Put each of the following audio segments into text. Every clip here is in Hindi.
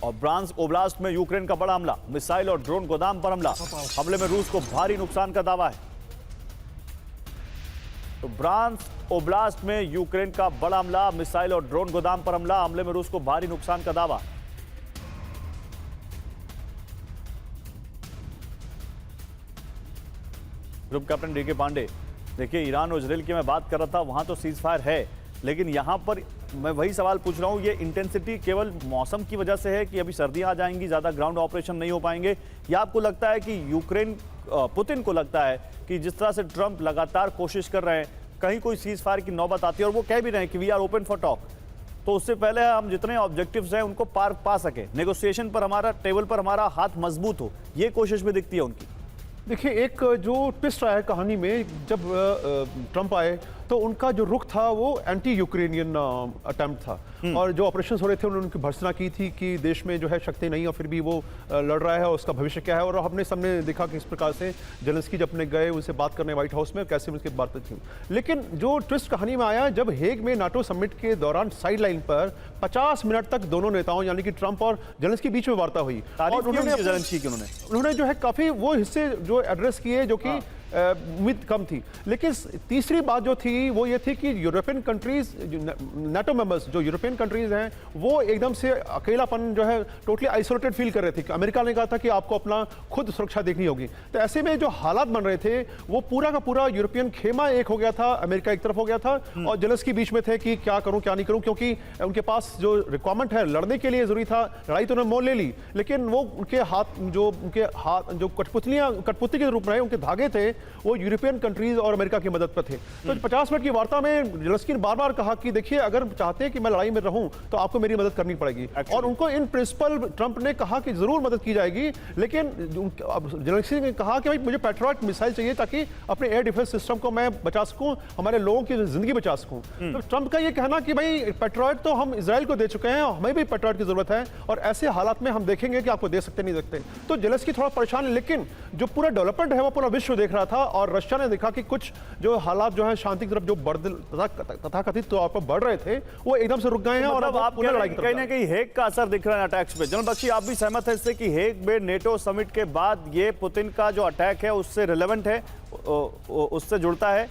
और ब्रांस्क ओब्लास्ट में यूक्रेन का बड़ा हमला, मिसाइल और ड्रोन गोदाम पर हमले में रूस को भारी नुकसान का दावा है। तो ब्रांस्क ओब्लास्ट में यूक्रेन का बड़ा हमला, मिसाइल और ड्रोन गोदाम पर हमले में रूस को भारी नुकसान का दावा। ग्रुप कैप्टन डीके पांडे, देखिए ईरान और इजराइल की मैं बात कर रहा था, वहां तो सीज फायर है, लेकिन यहां पर मैं वही सवाल पूछ रहा हूं, ये इंटेंसिटी केवल मौसम की वजह से है कि अभी सर्दियां आ जाएंगी, ज्यादा ग्राउंड ऑपरेशन नहीं हो पाएंगे, या आपको लगता है कि पुतिन को लगता है कि जिस तरह से ट्रंप लगातार कोशिश कर रहे हैं, कहीं कोई सीज फायर की नौबत आती है और वो कह भी रहे हैं कि we are open for talk, तो उससे पहले हम जितने ऑब्जेक्टिव्स हैं उनको पार पा सके, नेगोशिएशन पर हमारा टेबल पर हमारा हाथ मजबूत हो, ये कोशिश भी दिखती है उनकी। देखिए, एक जो ट्विस्ट आया कहानी में, जब ट्रंप आए तो उनका जो रुख था वो एंटी यूक्रेनियन अटेम्प्ट था, और जो ऑपरेशन हो रहे थे उन्होंने उनकी भर्त्सना की थी कि देश में जो है शक्ति नहीं है, और फिर भी वो लड़ रहा है और उसका भविष्य क्या है। और हमने सबने देखा कि इस प्रकार से जेलेंस्की जब अपने गए उनसे बात करने व्हाइट हाउस में, कैसे उनकी बातें थी। लेकिन जो ट्विस्ट कहानी में आया, जब हेग में नाटो समिट के दौरान साइड लाइन पर 50 मिनट तक दोनों नेताओं यानी कि ट्रंप और जेलेंस्की बीच में वार्ता हुई, और उन्होंने जो है काफी वो हिस्से जो एड्रेस किए जो कि उम्मीद कम थी। लेकिन तीसरी बात जो थी वो ये थी कि यूरोपियन कंट्रीज, नाटो मेंबर्स जो यूरोपियन कंट्रीज हैं, वो एकदम से अकेलापन जो है टोटली आइसोलेटेड फील कर रहे थे। अमेरिका ने कहा था कि आपको अपना खुद सुरक्षा देखनी होगी। तो ऐसे में जो हालात बन रहे थे, वो पूरा का पूरा यूरोपियन खेमा एक हो गया था, अमेरिका एक तरफ हो गया था, और जेलेंस्की बीच में थे कि क्या करूं क्या नहीं करूं, क्योंकि उनके पास जो रिक्वायरमेंट है लड़ने के लिए जरूरी था, लड़ाई तो उन्होंने मोल ले ली, लेकिन वो उनके हाथ जो कठपुतली के रूप में उनके धागे थे, वो यूरोपियन कंट्रीज और अमेरिका की मदद पर थे। तो 50 मिनट की वार्ता में जेलेंस्की ने बार-बार कहा कि देखिए, अगर चाहते हैं कि मैं लड़ाई में रहूं तो आपको मेरी मदद करनी पड़ेगी। और उनको इन प्रिंसिपल ट्रंप ने कहा कि जरूर मदद की जाएगी, लेकिन जेलेंस्की ने कहा कि भाई मुझे पैट्रियट मिसाइल चाहिए ताकि अपने एयर डिफेंस सिस्टम को मैं बचा सकूं, हमारे लोगों की जिंदगी बचा सकूं। तो ट्रंप का ये कहना कि भाई पैट्रियट तो हम इजराइल को दे चुके हैं, हमें भी पैट्रियट की जरूरत है, और ऐसे हालात में हम देखेंगे कि आपको दे सकते नहीं सकते। तो जेलेंस्की थोड़ा परेशान है, लेकिन जो पूरा डेवलपमेंट है वो पूरा विश्व देख रहा था, और रशिया ने देखा कि कुछ जो हालात जो है शांति की तरफ जो तथाकथित तौर पर बढ़ रहे थे, वो एकदम से रुक गए हैं। और अब आप कहीं ना कहीं हेग का असर दिख रहा है अटैक्स पे। जनरल बख्शी, आप भी सहमत है इससे कि हेग में नेटो समिट के बाद ये पुतिन का जो अटैक है उससे रिलेवेंट है, उससे जुड़ता है?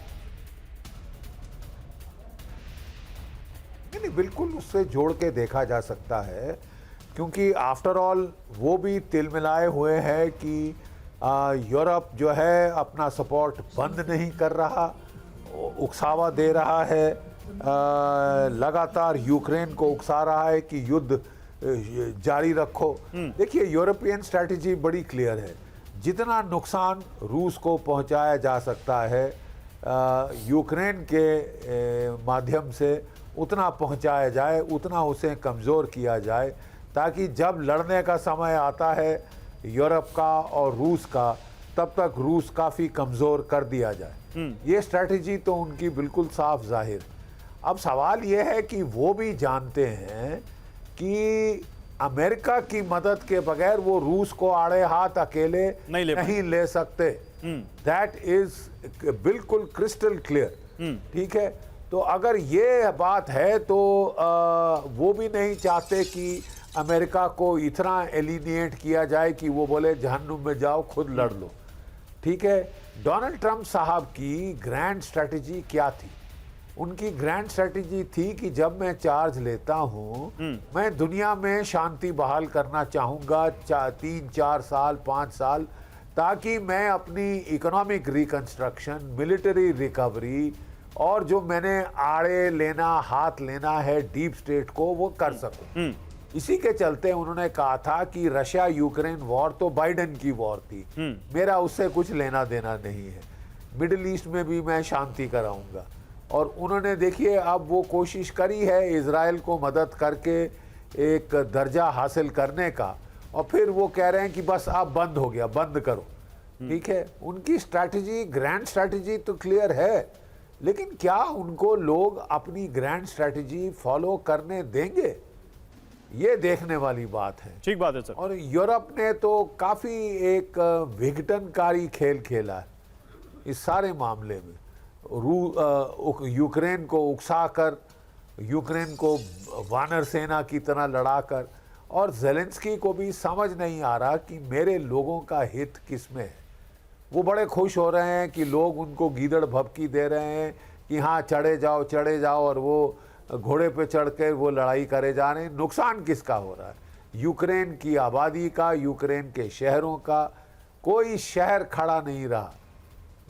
नहीं, बिल्कुल उससे जोड़ के देखा जा सकता है, क्योंकि आफ्टर ऑल वो भी तिलमिलाए हुए हैं कि यूरोप जो है अपना सपोर्ट बंद नहीं कर रहा, उकसावा दे रहा है, लगातार यूक्रेन को उकसा रहा है कि युद्ध जारी रखो। देखिए, यूरोपियन स्ट्रैटेजी बड़ी क्लियर है, जितना नुकसान रूस को पहुंचाया जा सकता है यूक्रेन के माध्यम से उतना पहुंचाया जाए, उतना उसे कमज़ोर किया जाए, ताकि जब लड़ने का समय आता है यूरोप का और रूस का, तब तक रूस काफ़ी कमज़ोर कर दिया जाए। ये स्ट्रैटेजी तो उनकी बिल्कुल साफ जाहिर। अब सवाल ये है कि वो भी जानते हैं कि अमेरिका की मदद के बगैर वो रूस को आड़े हाथ अकेले नहीं ले सकते। दैट इज बिल्कुल क्रिस्टल क्लियर। ठीक है, तो अगर ये बात है तो वो भी नहीं चाहते कि अमेरिका को इतना एलिनिएट किया जाए कि वो बोले जहन्नुम में जाओ, खुद लड़ लो। ठीक है, डोनाल्ड ट्रंप साहब की ग्रैंड स्ट्रैटेजी क्या थी? उनकी ग्रैंड स्ट्रैटेजी थी कि जब मैं चार्ज लेता हूं, मैं दुनिया में शांति बहाल करना चाहूँगा 3, 4 साल, 5 साल, ताकि मैं अपनी इकोनॉमिक रिकंस्ट्रक्शन, मिलिट्री रिकवरी और जो मैंने आड़े लेना, हाथ लेना है डीप स्टेट को, वो कर सकूं। इसी के चलते उन्होंने कहा था कि रशिया यूक्रेन वॉर तो बाइडेन की वॉर थी, मेरा उससे कुछ लेना देना नहीं है, मिडिल ईस्ट में भी मैं शांति कराऊंगा। और उन्होंने देखिए अब वो कोशिश करी है इजराइल को मदद करके एक दर्जा हासिल करने का, और फिर वो कह रहे हैं कि बस अब बंद हो गया, बंद करो। ठीक है, उनकी स्ट्रैटेजी, ग्रैंड स्ट्रैटेजी तो क्लियर है, लेकिन क्या उनको लोग अपनी ग्रैंड स्ट्रैटेजी फॉलो करने देंगे, ये देखने वाली बात है। ठीक बात है सर। और यूरोप ने तो काफी एक विघटनकारी खेल खेला है इस सारे मामले में, यूक्रेन को उकसाकर, यूक्रेन को वानर सेना की तरह लड़ाकर, और जेलेंस्की को भी समझ नहीं आ रहा कि मेरे लोगों का हित किस में है। वो बड़े खुश हो रहे हैं कि लोग उनको गीदड़ भभकी दे रहे हैं कि हाँ चढ़े जाओ, और वो घोड़े पे चढ़ कर वो लड़ाई करे जा रहे हैं। नुकसान किसका हो रहा है? यूक्रेन की आबादी का, यूक्रेन के शहरों का। कोई शहर खड़ा नहीं रहा,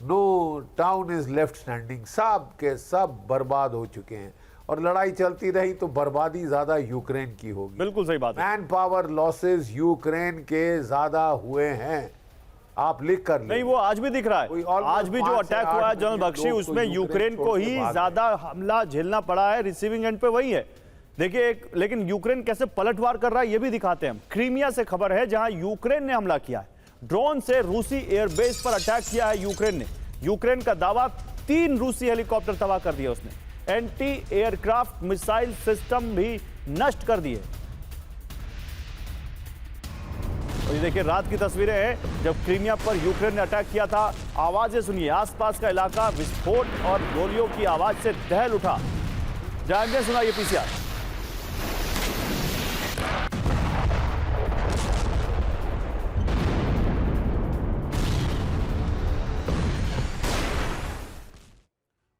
no town is left standing. सब के सब बर्बाद हो चुके हैं, और लड़ाई चलती रही तो बर्बादी ज्यादा यूक्रेन की होगी। बिल्कुल सही बात है। मैन पावर लॉसेस यूक्रेन के ज्यादा हुए हैं, आप लिख कर नहीं, वो आज भी दिख रहा कोई है। almost आज भी जो 5 से अटैक 8 हुआ है जनरल मिलियन बख्शी, लोग तो उसमें यूक्रेन को छोड़ के ही भाग ज्यादा हमला झेलना पड़ा है। रिसीविंग एंड पे वही है। देखिए लेकिन यूक्रेन कैसे पलटवार कर रहा है ये भी दिखाते हैं हम। क्रीमिया से खबर है जहां यूक्रेन ने हमला किया है, ड्रोन से रूसी एयरबेस पर अटैक किया है यूक्रेन ने। यूक्रेन का दावा 3 रूसी हेलीकॉप्टर तबाह कर दिया उसने, एंटी एयरक्राफ्ट मिसाइल सिस्टम भी नष्ट कर दिए। और ये देखिए रात की तस्वीरें हैं जब क्रीमिया पर यूक्रेन ने अटैक किया था। आवाजें सुनिए, आसपास का इलाका विस्फोट और गोलियों की आवाज से दहल उठा। जानते सुना ये पीसीआर।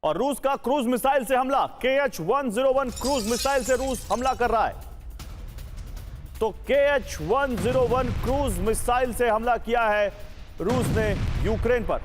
और रूस का क्रूज मिसाइल से हमला, KH-101 क्रूज मिसाइल से रूस हमला कर रहा है। तो KH-101 क्रूज मिसाइल से हमला किया है रूस ने यूक्रेन पर।